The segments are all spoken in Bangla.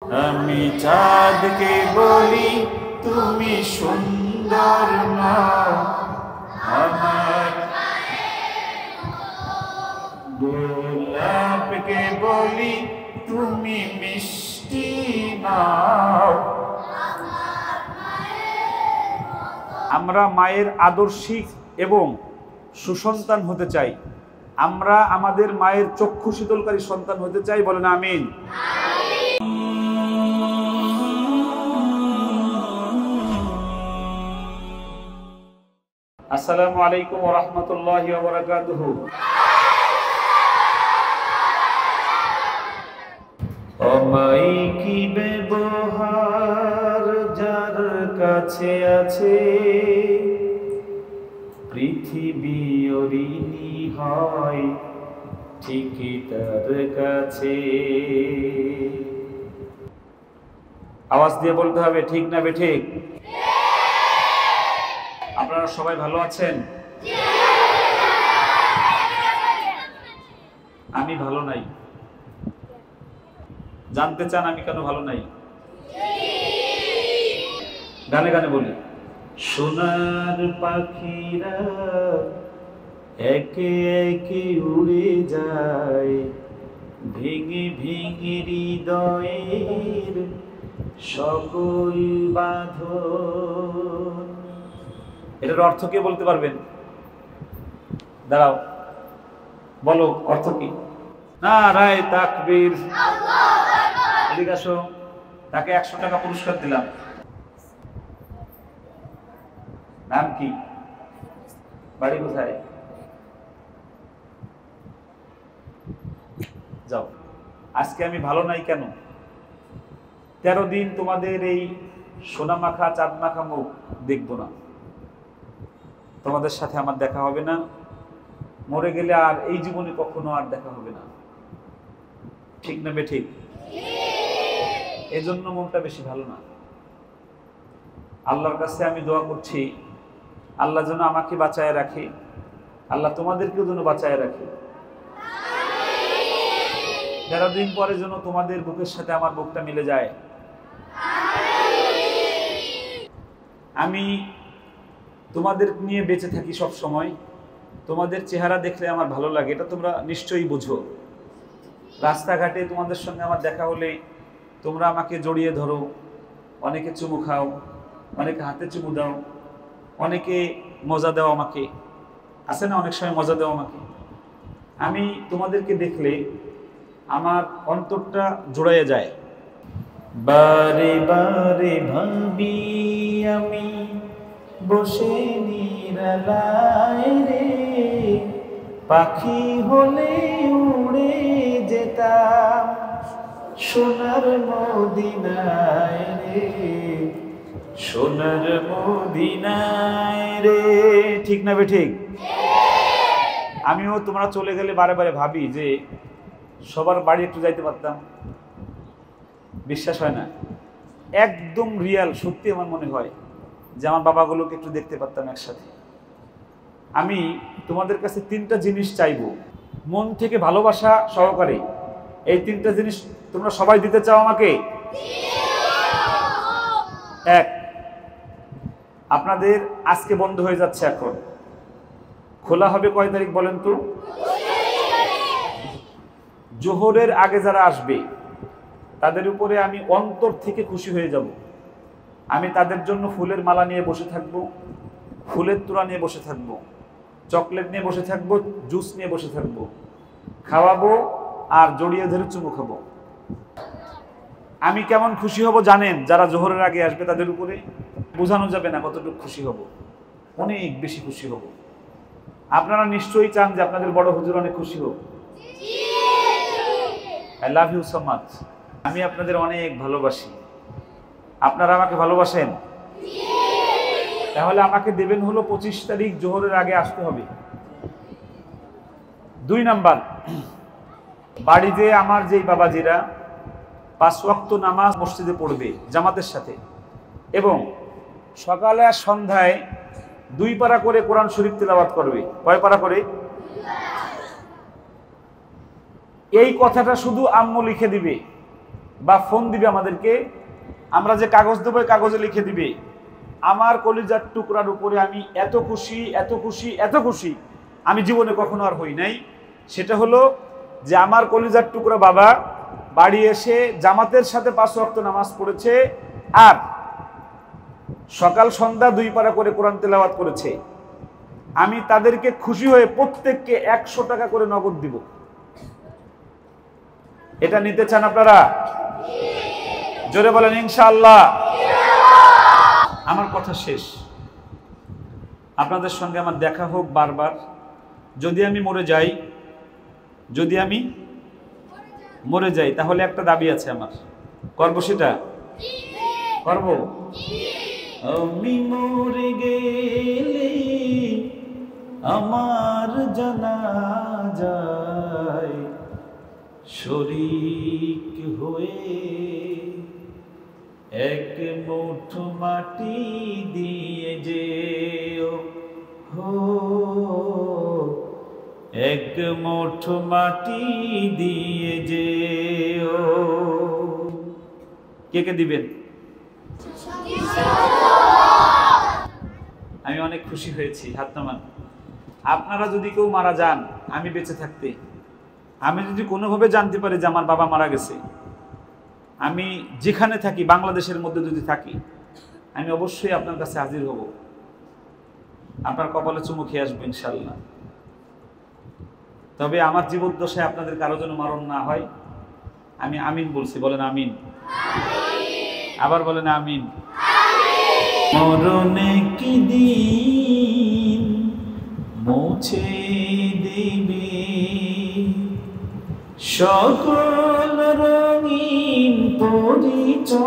আমি চাঁদকে বলি তুমি সুন্দর নও, আমার গোলাপকে বলি তুমি মিষ্টি নও। আমরা মায়ের আদর্শিক এবং সুসন্তান হতে চাই। আমরা আমাদের মায়ের চক্ষু শীতলকারী সন্তান হতে চাই, বলেন আমিন। আসসালামু আলাইকুম ওয়া রাহমাতুল্লাহি ওয়া বারাকাতুহু। আমায় কি ব্যবহার যার কাছে আছে, পৃথিবী ঋণী হয় ঠিকই তার কাছে। আওয়াজ দিয়ে বলতে হবে, ঠিক না বেঠিক? আপনারা সবাই ভালো আছেন? আমি ভালো নাই। জানতে চান আমি কেন ভালো নাই? গানে গানে বলি, সোনার পাখিরা একে একে উড়ে যায়, ভেঙে ভেঙে হৃদয়ের সকল বাঁধন। এটার অর্থ কে বলতে পারবেন? দাঁড়াও, বলো অর্থ কি? নারায়ে তাকবীর। এদিকে আসো, তাকে 100 টাকা পুরস্কার দিলাম। নাম কি? বাড়ি কোথায়? যাও। আজকে আমি ভালো নাই কেন? 13 দিন তোমাদের এই সোনা মাখা চাঁদ মাখা মুখ দেখবো না, তোমাদের সাথে আমার দেখা হবে না। মরে গেলে আর এই জীবনে কখনো আর দেখা হবে না, ঠিক না বেঠিক? এজন্য মনটা বেশি ভালো না। আল্লাহর কাছে আমি দোয়া করছি, আল্লাহ যেন আমাকে বাঁচায় রাখে, আল্লাহ তোমাদেরকেও যেন বাঁচায় রাখে। 13 দিন পরে যেন তোমাদের বুকের সাথে আমার বুকটা মিলে যায়। আমি তোমাদের নিয়ে বেঁচে থাকি সব সময়, তোমাদের চেহারা দেখলে আমার ভালো লাগে, এটা তোমরা নিশ্চয়ই বুঝো। রাস্তাঘাটে তোমাদের সঙ্গে আমার দেখা হলে তোমরা আমাকে জড়িয়ে ধরো, অনেকে চুমু খাও, অনেকে হাতে চুমু দাও, অনেকে মজা দাও আমাকে, আছে না অনেক সময় মজা দাও আমাকে। আমি তোমাদেরকে দেখলে আমার অন্তরটা জোড়াইয়া যায়। বারে বারে ভাবি আমি বসে নিরালায় রে, পাখি হলে উড়ে যেতাম সোনার মদিনায় রে, সোনার মদিনায় রে, ঠিক না বেঠিক? আমিও তোমরা চলে গেলে বারে বারে ভাবি যে সবার বাড়ি একটু যাইতে পারতাম। বিশ্বাস হয় না? একদম রিয়াল, সত্যি আমার মনে হয় যে আমার বাবাগুলোকে একটু দেখতে পারতাম একসাথে। আমি তোমাদের কাছে 3টা জিনিস চাইবো মন থেকে ভালোবাসা সহকারে। এই 3টা জিনিস তোমরা সবাই দিতে চাও আমাকে? 1, আপনাদের আজকে বন্ধ হয়ে যাচ্ছে, এখন খোলা হবে কয় তারিখ বলেন তো? জোহরের আগে যারা আসবে তাদের উপরে আমি অন্তর থেকে খুশি হয়ে যাব। আমি তাদের জন্য ফুলের মালা নিয়ে বসে থাকব, ফুলের তোড়া নিয়ে বসে থাকব, চকলেট নিয়ে বসে থাকব, জুস নিয়ে বসে থাকব, খাওয়াবো আর জড়িয়ে ধরে চুমু খাবো। আমি কেমন খুশি হব জানেন? যারা জোহরের আগে আসবে তাদের উপরে বোঝানো যাবে না কতটুকু খুশি হব, অনেক বেশি খুশি হব। আপনারা নিশ্চয়ই চান যে আপনাদের বড় হুজুর অনেক খুশি হোক। I love you so much. আমি আপনাদের অনেক ভালোবাসি, আপনারা আমাকে ভালোবাসেন। তাহলে আমাকে দেবেন হলো 25 তারিখ জোহরের আগে আসতে হবে। 2 নাম্বার, বাড়িতে আমার যেই বাবাজিরা 5 ওয়াক্ত নামাজ মসজিদে পড়বে জামাতের সাথে, এবং সকালে আর সন্ধ্যায় 2 পারা করে কোরআন শরীফ তেলাওয়াত করবে। কয় পারা করে? এই কথাটা শুধু আম্মু লিখে দিবে, বা ফোন দিবে আমাদেরকে, আমরা যে কাগজ দেবো কাগজে লিখে দিবে আমার কলিজার টুকরার উপরে আমি এত খুশি, এত খুশি, এত খুশি আমি জীবনে কখনো আর হই নাই। সেটা হলো যে আমার কলিজার টুকরা বাবা বাড়ি এসে জামাতের সাথে 5 ওয়াক্ত নামাজ পড়েছে আর সকাল সন্ধ্যা 2 পারা করে কোরআন তেলাওয়াত করেছে। আমি তাদেরকে খুশি হয়ে প্রত্যেককে 100 টাকা করে নগদ দিব। এটা নিতে চান আপনারা? জোরে বলেন ইনশাআল্লাহ। আমার কথা শেষ। আপনাদের সঙ্গে আমার দেখা হোক বারবার। যদি আমি মরে যাই, যদি আমি মরে যাই তাহলে একটা দাবি আছে আমার, করবো সেটা? করবো। আমি মরে গেলে আমার জানাজায় শরীক হয়ে এক মুঠো মাটি দিয়ে যেও, হো এক মুঠো মাটি দিয়ে যেও। কে কে দিবেন? আমি অনেক খুশি হয়েছি, হাত নামান। আপনারা যদি কেউ মারা যান, আমি বেঁচে থাকতে, আমি যদি কোনোভাবে জানতে পারি যে আমার বাবা মারা গেছে, আমি যেখানে থাকি বাংলাদেশের মধ্যে যদি থাকি, আমি অবশ্যই আপনার কাছে হাজির হব, আপনার কপালে চুমু খেয়ে আসবো ইনশাল্লাহ। তবে আমার জীবদ্দশায় আপনাদের কারো যেন মরণ না হয়, আমি আমিন বলছি, বলেন আমিন। আবার বলেন আমিন। মরণে কি দিন মুছে দিবে সকল রঙিন পরিচয়,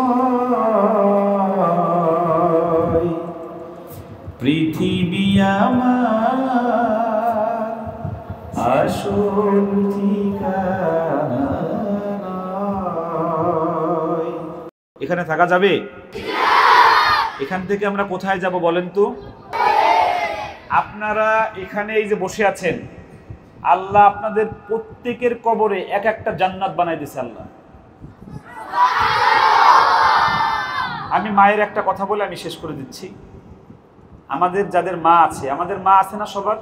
পৃথিবী আমার আসল ঠিকানা। এখানে থাকা যাবে? এখান থেকে আমরা কোথায় যাব বলেন তো? আপনারা এখানে এই যে বসে আছেন, আল্লাহ আপনাদের প্রত্যেকের কবরে এক একটা জান্নাত বানাই দিয়েছে আল্লাহ। আমি মায়ের একটা কথা বলে আমি শেষ করে দিচ্ছি। আমাদের যাদের মা আছে, আমাদের মা আছে না সবার?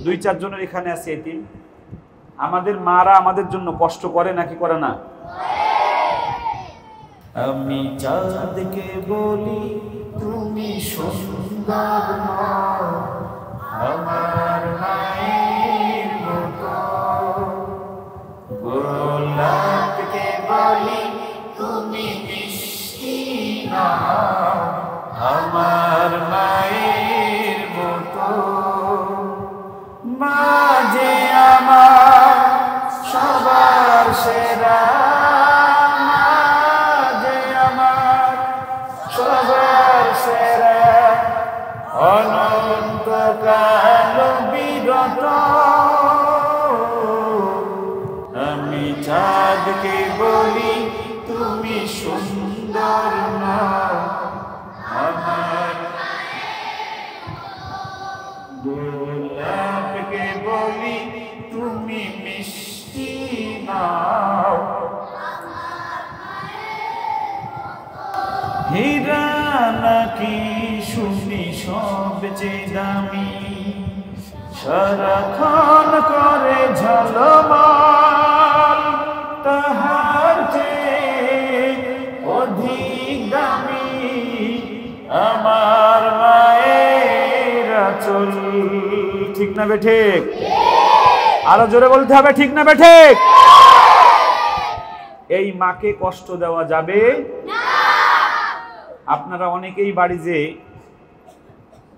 2-4 জনের এখানে আছে এতিম। আমাদের মারা আমাদের জন্য কষ্ট করে নাকি করে না? আমি চাঁদকে বলি তুমি সুন্দর নও, আমার মায়ের মতো। গোলাপকে বলি তুমি মিষ্টি নও, আমার মায়ের মতো। মা যে আমার সবার সেরা, অনন্তকাল বিরত। আমি চাঁদকে বলি তুমি সুন্দর নও, আমার গোলাপকে বলি তুমি মিষ্টি নও। হীরা নাকি শুনি সবচেয়ে দামি, সারাক্ষণ করে ঝলমল, তাহার চেয়ে অধিক দামি আমার মায়ের আঁচল। ঠিক না বেঠিক? আরো জোরে বলতে হবে, ঠিক না বেঠিক? এই মাকে কষ্ট দেওয়া যাবে না। আপনারা অনেকেই বাড়ি যে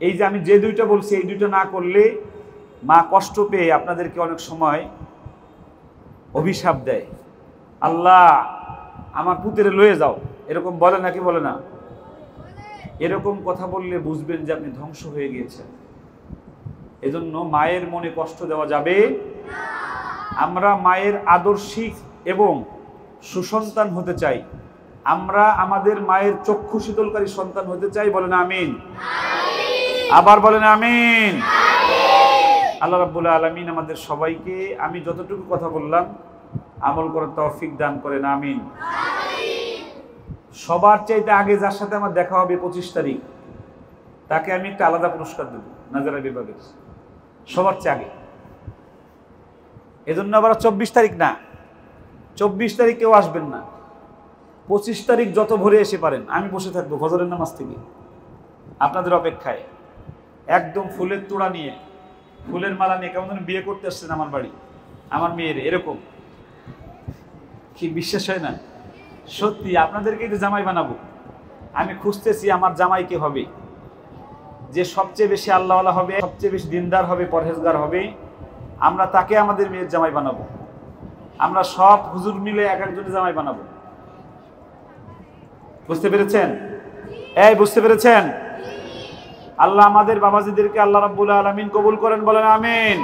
এই যে আমি যে 2টা বলছি এই 2টা না করলে মা কষ্ট পেয়ে আপনাদেরকে অনেক সময় অভিশাপ দেয়, আল্লাহ আমার পুত্রে লয়ে যাও, এরকম বলে নাকি বলে না? এরকম কথা বললে বুঝবেন যে আপনি ধ্বংস হয়ে গিয়েছেন। এজন্য মায়ের মনে কষ্ট দেওয়া যাবে না। আমরা মায়ের আদর্শিক এবং সুসন্তান হতে চাই, আমরা আমাদের মায়ের চক্ষু শীতলকারী সন্তান হতে চাই। বলেন আমিন। আবার বলেন আমিন। আল্লাহ রাব্বুল আলামিন আমাদের সবাইকে, আমি যতটুকু কথা বললাম আমল করার তৌফিক দান করেন, আমিন। সবার চাইতে আগে যার সাথে আমার দেখা হবে 25 তারিখ, তাকে আমি একটা আলাদা পুরস্কার দেব নাজারা বিভাগের, সবার চেয়ে আগে। এজন্য আবার 24 তারিখ না, 24 তারিখ কেউ আসবেন না, 25 তারিখ যত ভোরে এসে পারেন, আমি বসে থাকবো ফজরের নামাজ থেকে আপনাদের অপেক্ষায়, একদম ফুলের তোড়া নিয়ে, ফুলের মালা নিয়ে, কেমন যেন বিয়ে করতে আসছেন আমার বাড়ি, আমার মেয়ের, এরকম। কি বিশ্বাস হয় না? সত্যি আপনাদেরকেই তো জামাই বানাবো। আমি খুঁজতেছি আমার জামাই কে হবে, যে সবচেয়ে বেশি আল্লাহওয়ালা হবে, সবচেয়ে বেশি দিনদার হবে, পরহেজগার হবে, আমরা তাকে আমাদের মেয়ের জামাই বানাবো। আমরা সব হুজুর মিলে এক একজনের জামাই বানাবো। বুঝতে পেরেছেন? এই বুঝতে পেরেছেন? আল্লাহ আমাদের বাবাজিদেরকে আল্লাহ রাব্বুল আলামিন কবুল করেন, বলেন আমিন।